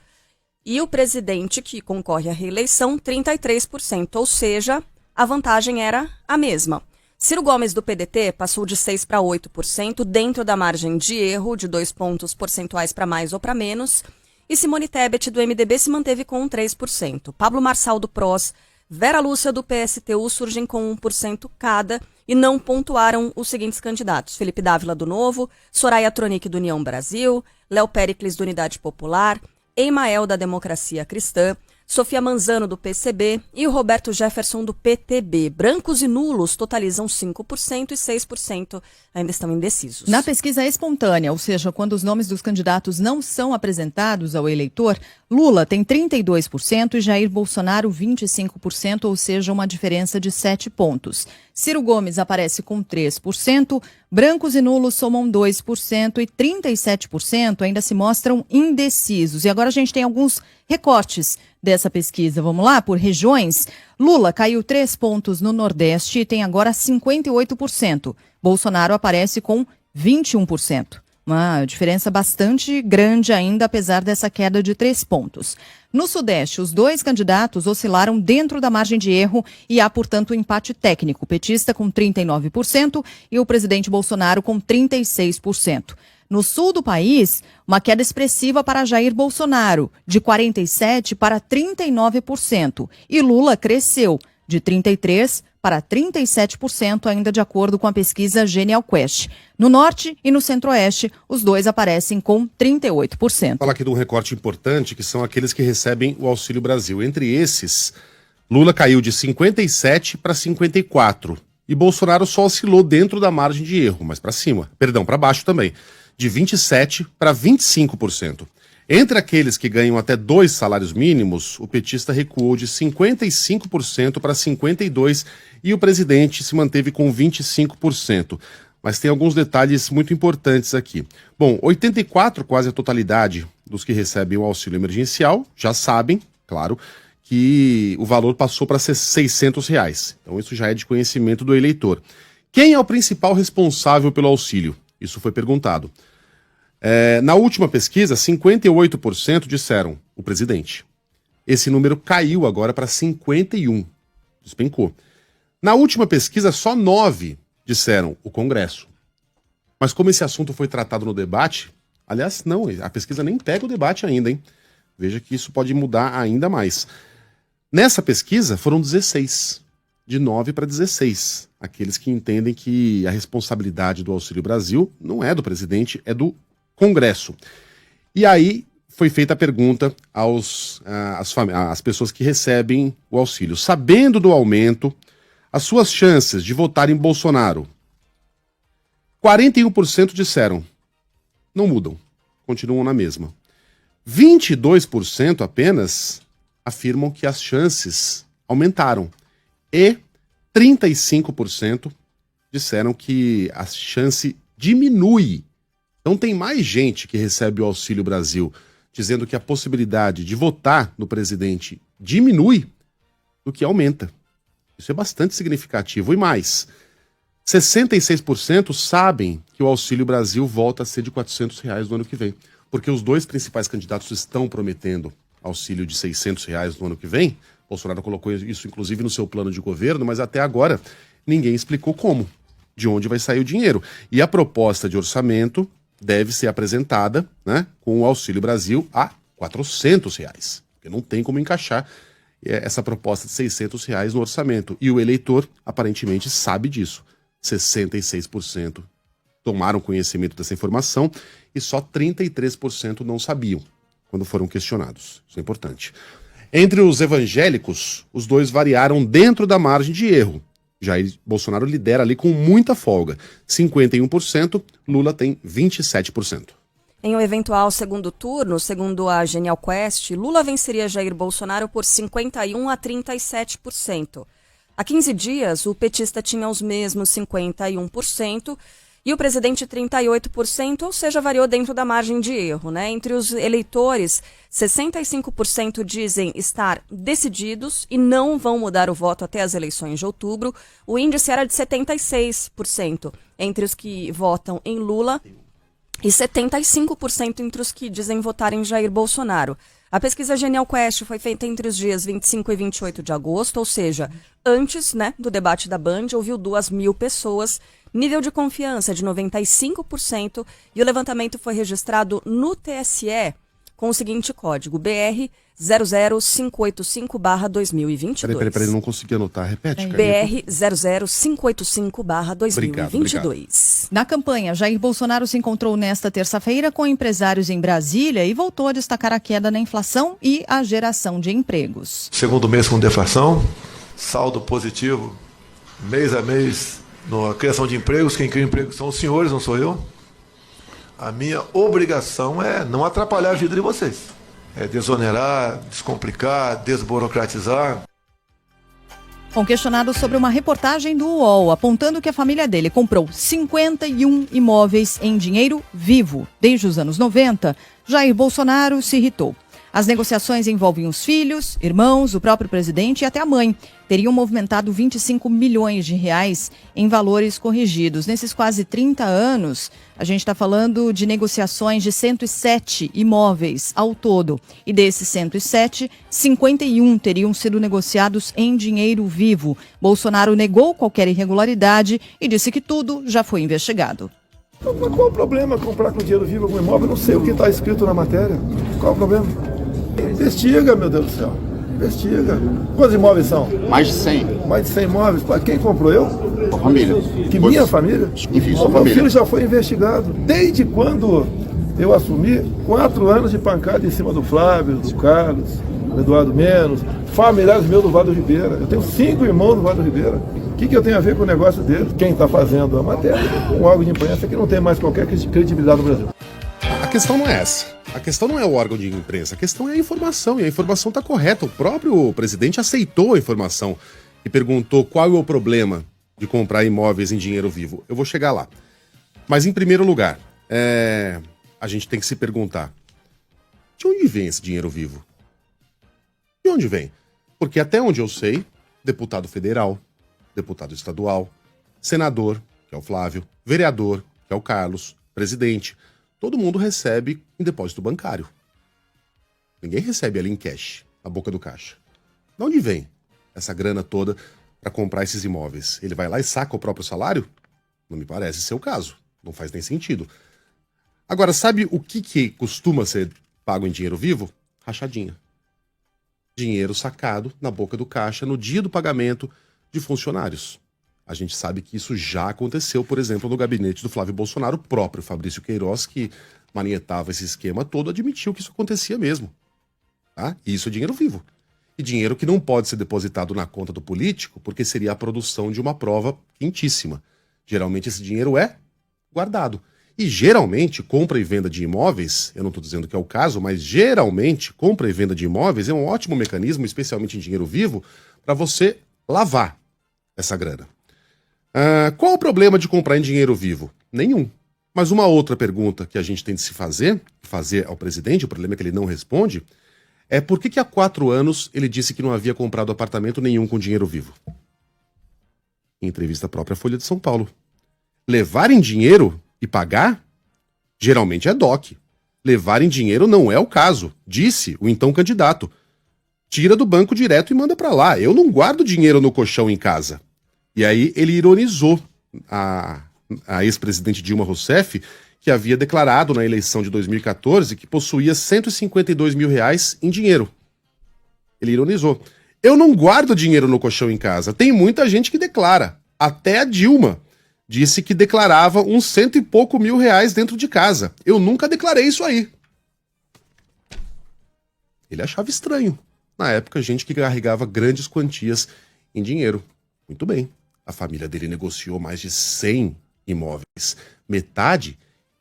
e o presidente, que concorre à reeleição, 33%, ou seja, a vantagem era a mesma. Ciro Gomes, do PDT, passou de 6% para 8%, dentro da margem de erro de 2 pontos percentuais para mais ou para menos, e Simone Tebet, do MDB, se manteve com 3%. Pablo Marçal, do PROS, Vera Lúcia, do PSTU, surgem com 1% cada e não pontuaram os seguintes candidatos: Felipe Dávila, do Novo, Soraya Tronic, do União Brasil, Léo Péricles, do Unidade Popular, Emael, da Democracia Cristã, Sofia Manzano, do PCB, e o Roberto Jefferson, do PTB. Brancos e nulos totalizam 5% e 6% ainda estão indecisos. Na pesquisa espontânea, ou seja, quando os nomes dos candidatos não são apresentados ao eleitor, Lula tem 32% e Jair Bolsonaro 25%, ou seja, uma diferença de 7 pontos. Ciro Gomes aparece com 3%, brancos e nulos somam 2% e 37% ainda se mostram indecisos. E agora a gente tem alguns recortes dessa pesquisa. Vamos lá? Por regiões, Lula caiu 3 pontos no Nordeste e tem agora 58%. Bolsonaro aparece com 21%. Uma diferença bastante grande ainda, apesar dessa queda de 3 pontos. No Sudeste, os dois candidatos oscilaram dentro da margem de erro e há, portanto, um empate técnico. O petista com 39% e o presidente Bolsonaro com 36%. No sul do país, uma queda expressiva para Jair Bolsonaro, de 47% para 39%. E Lula cresceu, de 33% para 37%, ainda de acordo com a pesquisa Genial Quest. No norte e no centro-oeste, os dois aparecem com 38%. Falar aqui de um recorte importante, que são aqueles que recebem o Auxílio Brasil. Entre esses, Lula caiu de 57% para 54%. E Bolsonaro só oscilou dentro da margem de erro, mas para baixo também, de 27% para 25%. Entre aqueles que ganham até 2 salários mínimos, o petista recuou de 55% para 52% e o presidente se manteve com 25%. Mas tem alguns detalhes muito importantes aqui. Bom, 84%, quase a totalidade dos que recebem o auxílio emergencial, já sabem, claro, que o valor passou para ser R$600. Então isso já é de conhecimento do eleitor. Quem é o principal responsável pelo auxílio? Isso foi perguntado. Na última pesquisa, 58% disseram o presidente. Esse número caiu agora para 51%. Despencou. Na última pesquisa, só 9% disseram o Congresso. Mas como esse assunto foi tratado no debate, aliás, não, a pesquisa nem pega o debate ainda, hein? Veja que isso pode mudar ainda mais. Nessa pesquisa, foram 16%. De 9% para 16%. Aqueles que entendem que a responsabilidade do Auxílio Brasil não é do presidente, é do Congresso. E aí foi feita a pergunta às pessoas que recebem o auxílio. Sabendo do aumento, as suas chances de votar em Bolsonaro, 41% disseram não mudam, continuam na mesma. 22% apenas afirmam que as chances aumentaram. E 35% disseram que a chance diminui. Então tem mais gente que recebe o Auxílio Brasil dizendo que a possibilidade de votar no presidente diminui do que aumenta. Isso é bastante significativo. E mais, 66% sabem que o Auxílio Brasil volta a ser de R$400 no ano que vem. Porque os dois principais candidatos estão prometendo auxílio de R$600 no ano que vem. Bolsonaro colocou isso, inclusive, no seu plano de governo, mas até agora ninguém explicou como, de onde vai sair o dinheiro. E a proposta de orçamento deve ser apresentada, né, com o Auxílio Brasil a R$400, porque não tem como encaixar essa proposta de R$600 no orçamento. E o eleitor, aparentemente, sabe disso. 66% tomaram conhecimento dessa informação e só 33% não sabiam quando foram questionados. Isso é importante. Entre os evangélicos, os dois variaram dentro da margem de erro. Jair Bolsonaro lidera ali com muita folga. 51%, Lula tem 27%. Em um eventual segundo turno, segundo a Genial Quest, Lula venceria Jair Bolsonaro por 51% a 37%. Há 15 dias, o petista tinha os mesmos 51%, e o presidente 38%, ou seja, variou dentro da margem de erro, né? Entre os eleitores, 65% dizem estar decididos e não vão mudar o voto até as eleições de outubro. O índice era de 76% entre os que votam em Lula e 75% entre os que dizem votar em Jair Bolsonaro. A pesquisa Genial Quest foi feita entre os dias 25 e 28 de agosto, ou seja, antes, né, do debate da Band, ouviu 2.000 pessoas. Nível de confiança de 95% e o levantamento foi registrado no TSE com o seguinte código, BR BR-00585/2022. Peraí, não consegui anotar. Repete, BR-00585/2022. Na campanha, Jair Bolsonaro se encontrou nesta terça-feira com empresários em Brasília e voltou a destacar a queda na inflação e a geração de empregos. Segundo mês com deflação, saldo positivo, mês a mês, na criação de empregos. Quem cria empregos são os senhores, não sou eu. A minha obrigação é não atrapalhar a vida de vocês. É desonerar, descomplicar, desburocratizar. Bom, questionado sobre uma reportagem do UOL apontando que a família dele comprou 51 imóveis em dinheiro vivo desde os anos 90, Jair Bolsonaro se irritou. As negociações envolvem os filhos, irmãos, o próprio presidente e até a mãe. Teriam movimentado 25 milhões de reais em valores corrigidos. Nesses quase 30 anos, a gente está falando de negociações de 107 imóveis ao todo. E desses 107, 51 teriam sido negociados em dinheiro vivo. Bolsonaro negou qualquer irregularidade e disse que tudo já foi investigado. Mas qual o problema comprar com dinheiro vivo algum imóvel? Eu não sei o que está escrito na matéria. Qual o problema? Investiga, meu Deus do céu. Investiga. Quantos imóveis são? Mais de 100. Mais de 100 imóveis. Quem comprou? Eu? A família. Que minha família? Enfim, sua meu família. filho já foi investigado. Desde quando eu assumi, 4 anos de pancada em cima do Flávio, do Carlos, do Eduardo Menos, familiares meus do Vado Ribeira. Eu tenho 5 irmãos do Vado Ribeira. O que eu tenho a ver com o negócio deles? Quem está fazendo a matéria, um órgão de imprensa que não tem mais qualquer credibilidade no Brasil. A questão não é essa. A questão não é o órgão de imprensa. A questão é a informação. E a informação está correta. O próprio presidente aceitou a informação e perguntou qual é o problema de comprar imóveis em dinheiro vivo. Eu vou chegar lá. Mas, em primeiro lugar, a gente tem que se perguntar: de onde vem esse dinheiro vivo? De onde vem? Porque, até onde eu sei, deputado federal, deputado estadual, senador, que é o Flávio, vereador, que é o Carlos, presidente, todo mundo recebe em depósito bancário. Ninguém recebe ali em cash, na boca do caixa. De onde vem essa grana toda para comprar esses imóveis? Ele vai lá e saca o próprio salário? Não me parece ser o caso. Não faz nem sentido. Agora, sabe o que costuma ser pago em dinheiro vivo? Rachadinha. Dinheiro sacado na boca do caixa no dia do pagamento de funcionários. A gente sabe que isso já aconteceu, por exemplo, no gabinete do Flávio Bolsonaro. O próprio Fabrício Queiroz, que manietava esse esquema todo, admitiu que isso acontecia mesmo. Tá? E isso é dinheiro vivo. E dinheiro que não pode ser depositado na conta do político, porque seria a produção de uma prova quentíssima. Geralmente esse dinheiro é guardado. E geralmente, compra e venda de imóveis, eu não estou dizendo que é o caso, mas geralmente, compra e venda de imóveis é um ótimo mecanismo, especialmente em dinheiro vivo, para você lavar essa grana. Qual o problema de comprar em dinheiro vivo? Nenhum. Mas uma outra pergunta que a gente tem de se fazer ao presidente, o problema é que ele não responde, é por que há 4 anos ele disse que não havia comprado apartamento nenhum com dinheiro vivo? Em entrevista à própria Folha de São Paulo. Levar em dinheiro e pagar? Geralmente é DOC. Levar em dinheiro não é o caso, disse o então candidato. Tira do banco direto e manda pra lá. Eu não guardo dinheiro no colchão em casa. E aí ele ironizou a ex-presidente Dilma Rousseff, que havia declarado na eleição de 2014 que possuía 152 mil reais em dinheiro. Ele ironizou. Eu não guardo dinheiro no colchão em casa. Tem muita gente que declara. Até a Dilma disse que declarava uns 100 e pouco mil reais dentro de casa. Eu nunca declarei isso aí. Ele achava estranho. Na época, gente que carregava grandes quantias em dinheiro. Muito bem. A família dele negociou mais de 100 imóveis. Metade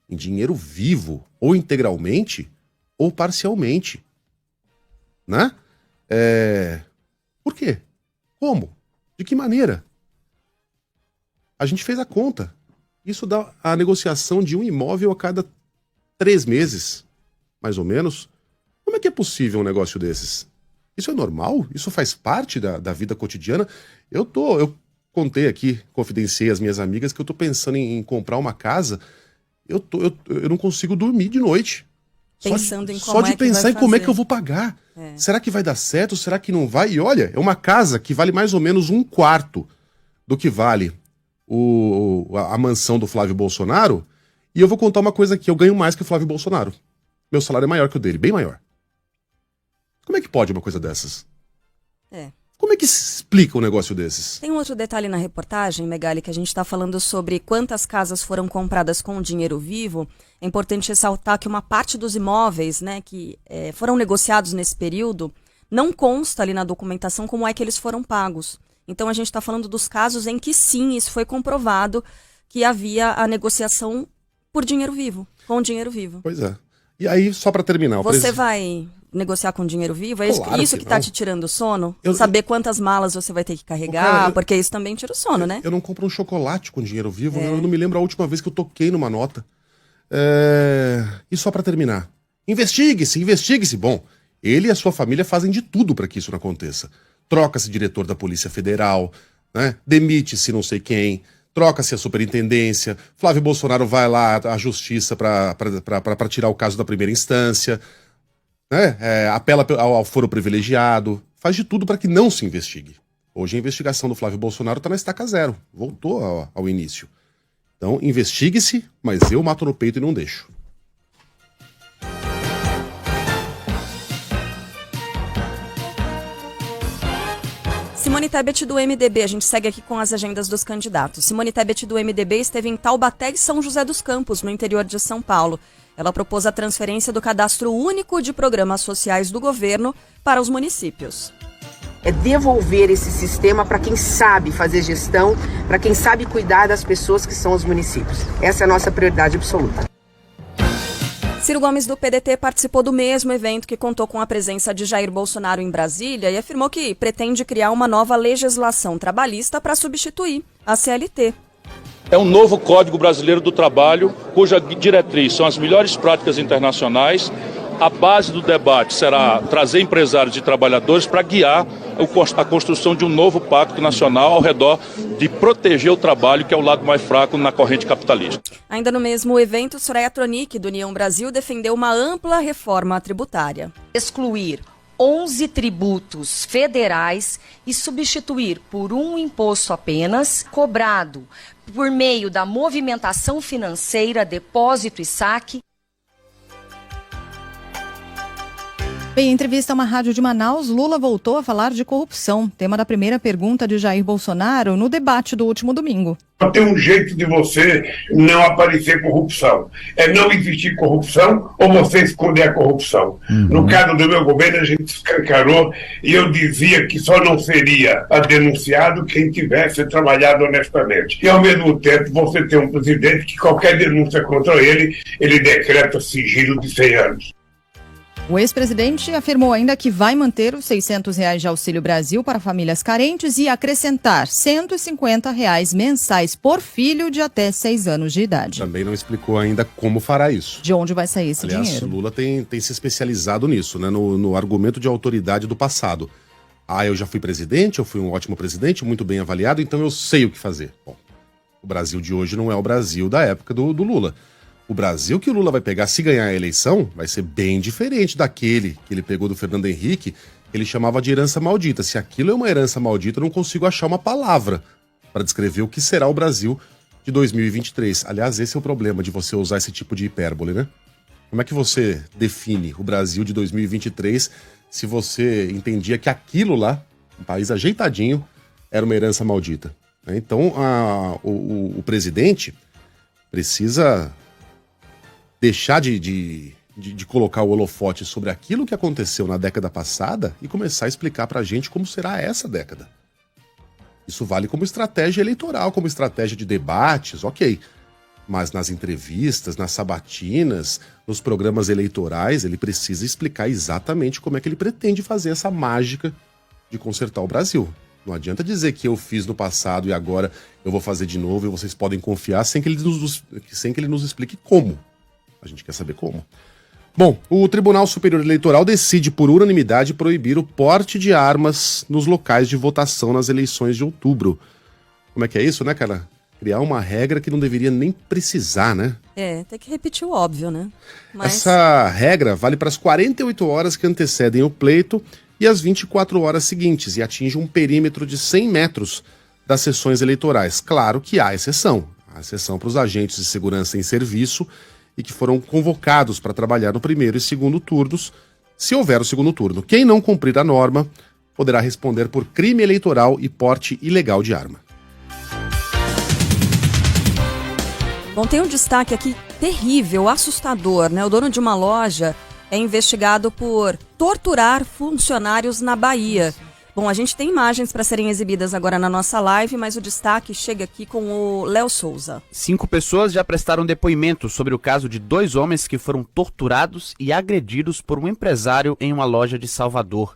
em dinheiro vivo, ou integralmente, ou parcialmente. Né? Por quê? Como? De que maneira? A gente fez a conta. Isso dá a negociação de um imóvel a cada 3 meses, mais ou menos. Como é que é possível um negócio desses? Isso é normal? Isso faz parte da vida cotidiana? Eu contei aqui, confidenciei às minhas amigas que eu tô pensando em comprar uma casa. Eu não consigo dormir de noite. Pensando em como só de é que pensar vai em como é que fazer. eu vou pagar. Será que vai dar certo? Será que não vai? E olha, é uma casa que vale mais ou menos 1/4 do que vale a mansão do Flávio Bolsonaro. E eu vou contar uma coisa aqui, eu ganho mais que o Flávio Bolsonaro. Meu salário é maior que o dele, bem maior. Como é que pode uma coisa dessas? É. Como é que se explica um negócio desses? Tem um outro detalhe na reportagem, Megali, que a gente está falando sobre quantas casas foram compradas com dinheiro vivo. É importante ressaltar que uma parte dos imóveis, né, que foram negociados nesse período, não consta ali na documentação como é que eles foram pagos. Então a gente está falando dos casos em que sim, isso foi comprovado, que havia a negociação por dinheiro vivo, com dinheiro vivo. Pois é. E aí, só para terminar... Você vai negociar com dinheiro vivo? É Claro isso que não. tá te tirando o sono? Saber quantas malas você vai ter que carregar, Cara, porque isso também tira o sono, né? Eu não compro um chocolate com dinheiro vivo, eu não me lembro a última vez que eu toquei numa nota. E só para terminar, investigue-se. Bom, ele e a sua família fazem de tudo para que isso não aconteça. Troca-se diretor da Polícia Federal, né? Demite-se não sei quem, troca-se a superintendência, Flávio Bolsonaro vai lá à justiça para tirar o caso da primeira instância, né? Apela ao foro privilegiado, faz de tudo para que não se investigue. Hoje a investigação do Flávio Bolsonaro está na estaca zero, voltou ao início. Então investigue-se, mas eu mato no peito e não deixo. Simone Tebet do MDB, a gente segue aqui com as agendas dos candidatos. Simone Tebet do MDB esteve em Taubaté e São José dos Campos, no interior de São Paulo. Ela propôs a transferência do cadastro único de programas sociais do governo para os municípios. É devolver esse sistema para quem sabe fazer gestão, para quem sabe cuidar das pessoas que são os municípios. Essa é a nossa prioridade absoluta. Ciro Gomes do PDT participou do mesmo evento que contou com a presença de Jair Bolsonaro em Brasília e afirmou que pretende criar uma nova legislação trabalhista para substituir a CLT. É um novo Código Brasileiro do Trabalho, cuja diretriz são as melhores práticas internacionais. A base do debate será trazer empresários e trabalhadores para guiar a construção de um novo pacto nacional ao redor de proteger o trabalho, que é o lado mais fraco na corrente capitalista. Ainda no mesmo evento, Soraya Tronic, do União Brasil, defendeu uma ampla reforma tributária. Excluir 11 tributos federais e substituir por um imposto apenas, cobrado por meio da movimentação financeira, depósito e saque. Em entrevista a uma rádio de Manaus, Lula voltou a falar de corrupção, tema da primeira pergunta de Jair Bolsonaro no debate do último domingo. Tem um jeito de você não aparecer corrupção. É não existir corrupção ou você esconder a corrupção. No caso do meu governo, a gente escancarou e eu dizia que só não seria denunciado quem tivesse trabalhado honestamente. E ao mesmo tempo, você tem um presidente que qualquer denúncia contra ele decreta sigilo de 100 anos. O ex-presidente afirmou ainda que vai manter os R$600 de Auxílio Brasil para famílias carentes e acrescentar R$150 mensais por filho de até 6 anos de idade. Também não explicou ainda como fará isso. De onde vai sair esse Aliás, dinheiro? Lula tem se especializado nisso, né? No argumento de autoridade do passado. Eu já fui presidente, eu fui um ótimo presidente, muito bem avaliado, então eu sei o que fazer. Bom, o Brasil de hoje não é o Brasil da época do Lula. O Brasil que o Lula vai pegar, se ganhar a eleição, vai ser bem diferente daquele que ele pegou do Fernando Henrique, que ele chamava de herança maldita. Se aquilo é uma herança maldita, eu não consigo achar uma palavra para descrever o que será o Brasil de 2023. Aliás, esse é o problema de você usar esse tipo de hipérbole, né? Como é que você define o Brasil de 2023 se você entendia que aquilo lá, um país ajeitadinho, era uma herança maldita? Então, o presidente precisa deixar de colocar o holofote sobre aquilo que aconteceu na década passada e começar a explicar pra gente como será essa década. Isso vale como estratégia eleitoral, como estratégia de debates, ok. Mas nas entrevistas, nas sabatinas, nos programas eleitorais, ele precisa explicar exatamente como é que ele pretende fazer essa mágica de consertar o Brasil. Não adianta dizer que eu fiz no passado e agora eu vou fazer de novo e vocês podem confiar sem que ele nos explique como. A gente quer saber como. Bom, o Tribunal Superior Eleitoral decide por unanimidade proibir o porte de armas nos locais de votação nas eleições de outubro. Como é que é isso, né, cara? Criar uma regra que não deveria nem precisar, né? Tem que repetir o óbvio, né? Essa regra vale para as 48 horas que antecedem o pleito e as 24 horas seguintes e atinge um perímetro de 100 metros das sessões eleitorais. Claro que há exceção. Há exceção para os agentes de segurança em serviço e que foram convocados para trabalhar no primeiro e segundo turnos se houver o segundo turno. Quem não cumprir a norma poderá responder por crime eleitoral e porte ilegal de arma. Bom, tem um destaque aqui terrível, assustador, né? O dono de uma loja é investigado por torturar funcionários na Bahia. Bom, a gente tem imagens para serem exibidas agora na nossa live, mas o destaque chega aqui com o Léo Souza. 5 pessoas já prestaram depoimento sobre o caso de 2 homens que foram torturados e agredidos por um empresário em uma loja de Salvador.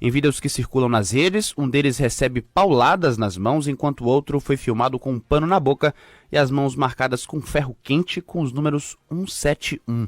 Em vídeos que circulam nas redes, um deles recebe pauladas nas mãos, enquanto o outro foi filmado com um pano na boca e as mãos marcadas com ferro quente com os números 171.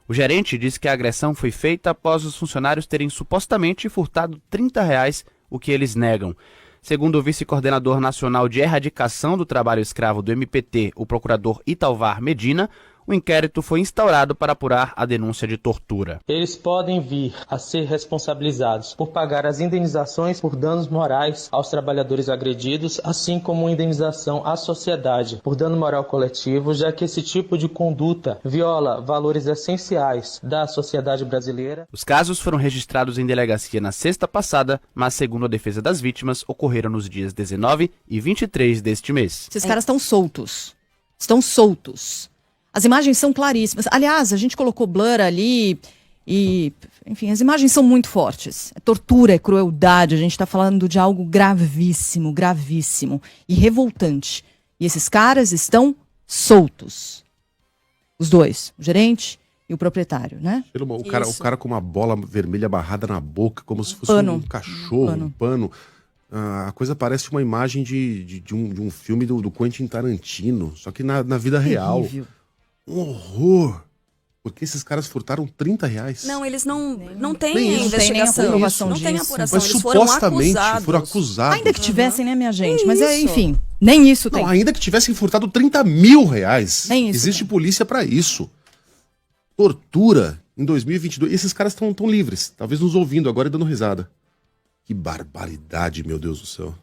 O gerente diz que a agressão foi feita após os funcionários terem supostamente furtado R$30, o que eles negam. Segundo o vice-coordenador nacional de erradicação do trabalho escravo do MPT, o procurador Italvar Medina, o inquérito foi instaurado para apurar a denúncia de tortura. Eles podem vir a ser responsabilizados por pagar as indenizações por danos morais aos trabalhadores agredidos, assim como indenização à sociedade por dano moral coletivo, já que esse tipo de conduta viola valores essenciais da sociedade brasileira. Os casos foram registrados em delegacia na sexta passada, mas, segundo a defesa das vítimas, ocorreram nos dias 19 e 23 deste mês. Esses caras estão soltos. Estão soltos. As imagens são claríssimas. Aliás, a gente colocou blur ali e, enfim, as imagens são muito fortes. É tortura, é crueldade. A gente está falando de algo gravíssimo, gravíssimo e revoltante. E esses caras estão soltos. Os dois, o gerente e o proprietário, né? O cara com uma bola vermelha amarrada na boca, como se fosse um cachorro, um pano. A coisa parece uma imagem de um filme do Quentin Tarantino, só que na vida real. Um horror. Porque esses caras furtaram R$30. Não, eles não têm investigação. Não tem apuração. Mas eles supostamente foram acusados. Ainda que tivessem, né, minha gente? Mas, enfim, nem isso tem. Não, ainda que tivessem furtado R$30 mil. Nem isso existe polícia pra isso. Tortura em 2022. E esses caras estão livres. Talvez nos ouvindo agora e dando risada. Que barbaridade, meu Deus do céu.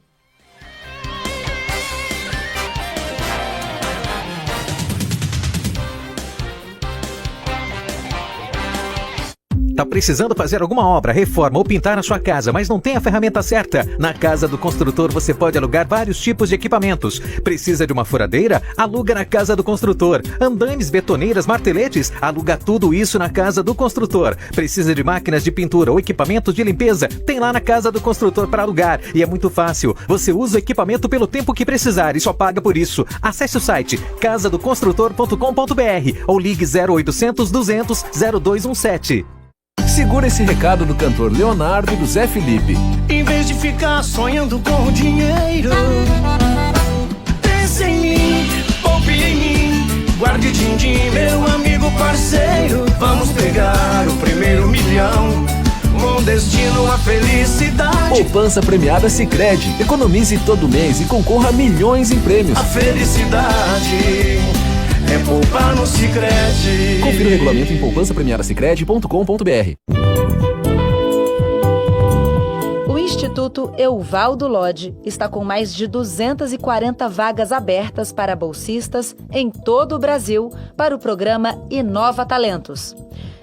Tá precisando fazer alguma obra, reforma ou pintar a sua casa, mas não tem a ferramenta certa? Na Casa do Construtor você pode alugar vários tipos de equipamentos. Precisa de uma furadeira? Aluga na Casa do Construtor. Andames, betoneiras, marteletes? Aluga tudo isso na Casa do Construtor. Precisa de máquinas de pintura ou equipamentos de limpeza? Tem lá na Casa do Construtor para alugar. E é muito fácil. Você usa o equipamento pelo tempo que precisar e só paga por isso. Acesse o site casadoconstrutor.com.br ou ligue 0800 200 0217. Segura esse recado do cantor Leonardo e do Zé Felipe. Em vez de ficar sonhando com o dinheiro, pense em mim, poupe em mim, guarde din-din, meu amigo parceiro. Vamos pegar o primeiro $1 milhão, com destino à felicidade. Poupança premiada Sicredi. Economize todo mês e concorra a milhões em prêmios. A felicidade é poupar no Sicredi. Confira o regulamento em poupancapremiadasicredi.com.br. O Instituto Evaldo Lodge está com mais de 240 vagas abertas para bolsistas em todo o Brasil para o programa Inova Talentos.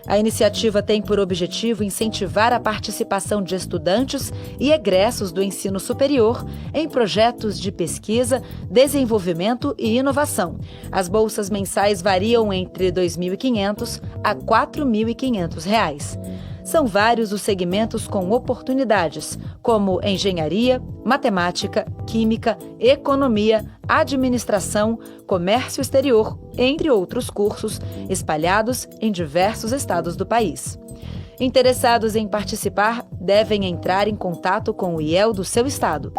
A iniciativa tem por objetivo incentivar a participação de estudantes e egressos do ensino superior em projetos de pesquisa, desenvolvimento e inovação. As bolsas mensais variam entre R$ 2.500 a R$ 4.500. São vários os segmentos com oportunidades, como engenharia, matemática, química, economia, administração, comércio exterior, entre outros cursos, espalhados em diversos estados do país. Interessados em participar devem entrar em contato com o IEL do seu estado.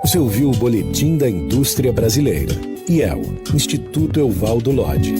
Você ouviu o Boletim da Indústria Brasileira. IEL, Instituto Evaldo Lodge.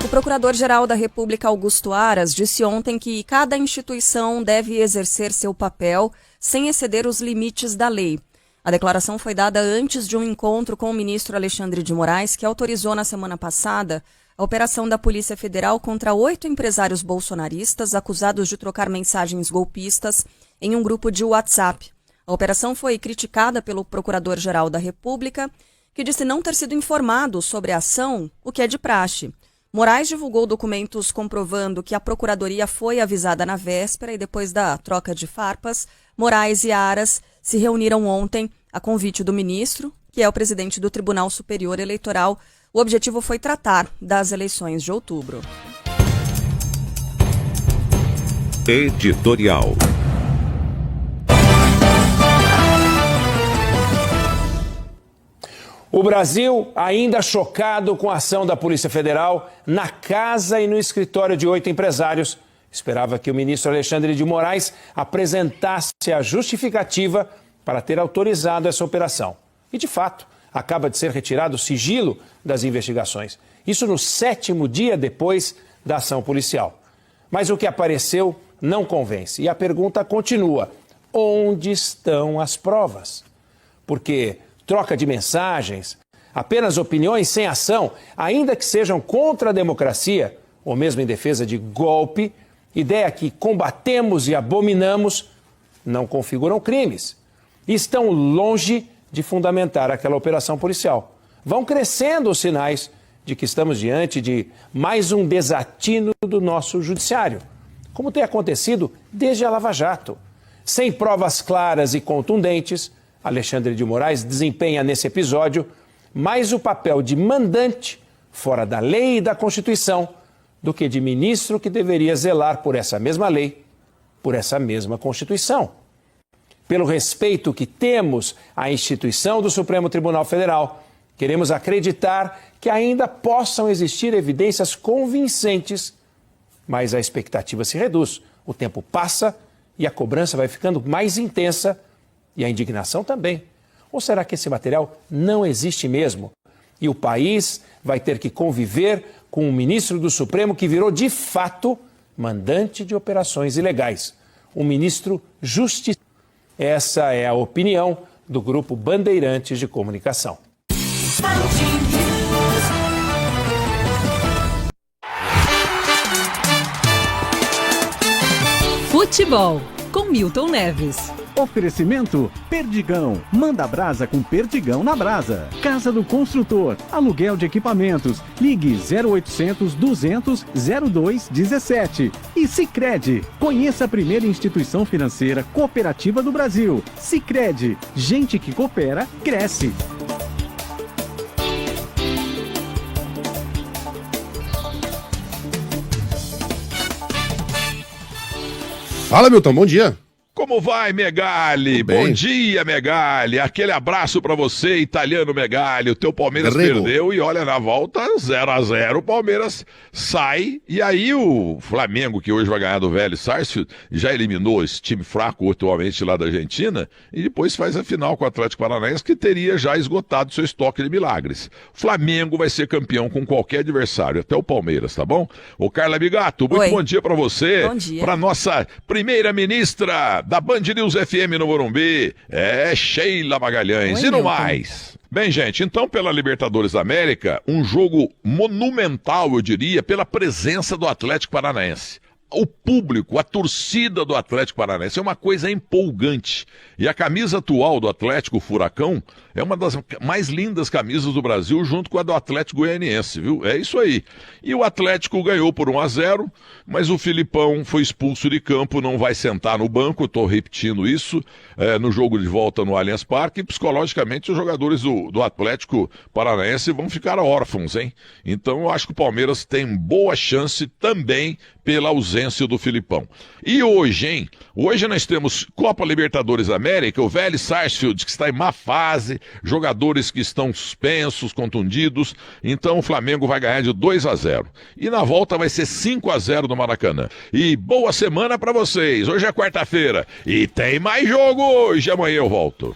O Procurador-Geral da República, Augusto Aras, disse ontem que cada instituição deve exercer seu papel sem exceder os limites da lei. A declaração foi dada antes de um encontro com o ministro Alexandre de Moraes, que autorizou na semana passada a operação da Polícia Federal contra 8 empresários bolsonaristas acusados de trocar mensagens golpistas em um grupo de WhatsApp. A operação foi criticada pelo Procurador-Geral da República, que disse não ter sido informado sobre a ação, o que é de praxe. Moraes divulgou documentos comprovando que a Procuradoria foi avisada na véspera e depois da troca de farpas, Moraes e Aras se reuniram ontem a convite do ministro, que é o presidente do Tribunal Superior Eleitoral. O objetivo foi tratar das eleições de outubro. Editorial. O Brasil ainda chocado com a ação da Polícia Federal na casa e no escritório de 8 empresários. Esperava que o ministro Alexandre de Moraes apresentasse a justificativa para ter autorizado essa operação. E, de fato, acaba de ser retirado o sigilo das investigações. Isso no 7º dia depois da ação policial. Mas o que apareceu não convence. E a pergunta continua: onde estão as provas? Porque troca de mensagens, apenas opiniões sem ação, ainda que sejam contra a democracia, ou mesmo em defesa de golpe, ideia que combatemos e abominamos, não configuram crimes. E estão longe de fundamentar aquela operação policial. Vão crescendo os sinais de que estamos diante de mais um desatino do nosso judiciário, como tem acontecido desde a Lava Jato. Sem provas claras e contundentes, Alexandre de Moraes desempenha nesse episódio mais o papel de mandante, fora da lei e da Constituição, do que de ministro que deveria zelar por essa mesma lei, por essa mesma Constituição. Pelo respeito que temos à instituição do Supremo Tribunal Federal, queremos acreditar que ainda possam existir evidências convincentes, mas a expectativa se reduz. O tempo passa e a cobrança vai ficando mais intensa e a indignação também. Ou será que esse material não existe mesmo? E o país vai ter que conviver com um ministro do Supremo que virou, de fato, mandante de operações ilegais. Um ministro justiceiro. Essa é a opinião do Grupo Bandeirantes de Comunicação. Futebol, com Milton Neves. Oferecimento Perdigão. Manda brasa com Perdigão na brasa. Casa do Construtor. Aluguel de equipamentos. Ligue 0800 200 0217. E Sicredi. Conheça a primeira instituição financeira cooperativa do Brasil. Sicredi. Gente que coopera, cresce. Fala, Milton, bom dia. Como vai, Megali? Bom dia, Megali. Aquele abraço pra você, italiano Megali. O teu Palmeiras perdeu e olha, na volta 0-0, o Palmeiras sai. E aí o Flamengo, que hoje vai ganhar do Vélez Sarsfield, já eliminou esse time fraco atualmente lá da Argentina e depois faz a final com o Atlético Paranaense, que teria já esgotado seu estoque de milagres. O Flamengo vai ser campeão com qualquer adversário, até o Palmeiras, tá bom? Ô Carla Bigato, muito bom dia pra você. Bom dia. Pra nossa primeira-ministra da Band News FM no Morumbi, Sheila Magalhães. Oi, e no Milton. mais. Bem, gente, então pela Libertadores da América, um jogo monumental, eu diria, pela presença do Atlético Paranaense. O público, a torcida do Atlético Paranaense é uma coisa empolgante. E a camisa atual do Atlético, o Furacão, é uma das mais lindas camisas do Brasil, junto com a do Atlético Goianiense, viu? É isso aí. E o Atlético ganhou por 1-0, mas o Filipão foi expulso de campo, não vai sentar no banco, estou repetindo isso, no jogo de volta no Allianz Parque, e psicologicamente os jogadores do Atlético Paranaense vão ficar órfãos, hein? Então eu acho que o Palmeiras tem boa chance também pela ausência do Filipão. E hoje, hein? Hoje nós temos Copa Libertadores América, o Vélez Sarsfield, que está em má fase, jogadores que estão suspensos, contundidos, então o Flamengo vai ganhar de 2-0. E na volta vai ser 5-0 no Maracanã. E boa semana pra vocês. Hoje é quarta-feira e tem mais jogo hoje. Amanhã eu volto.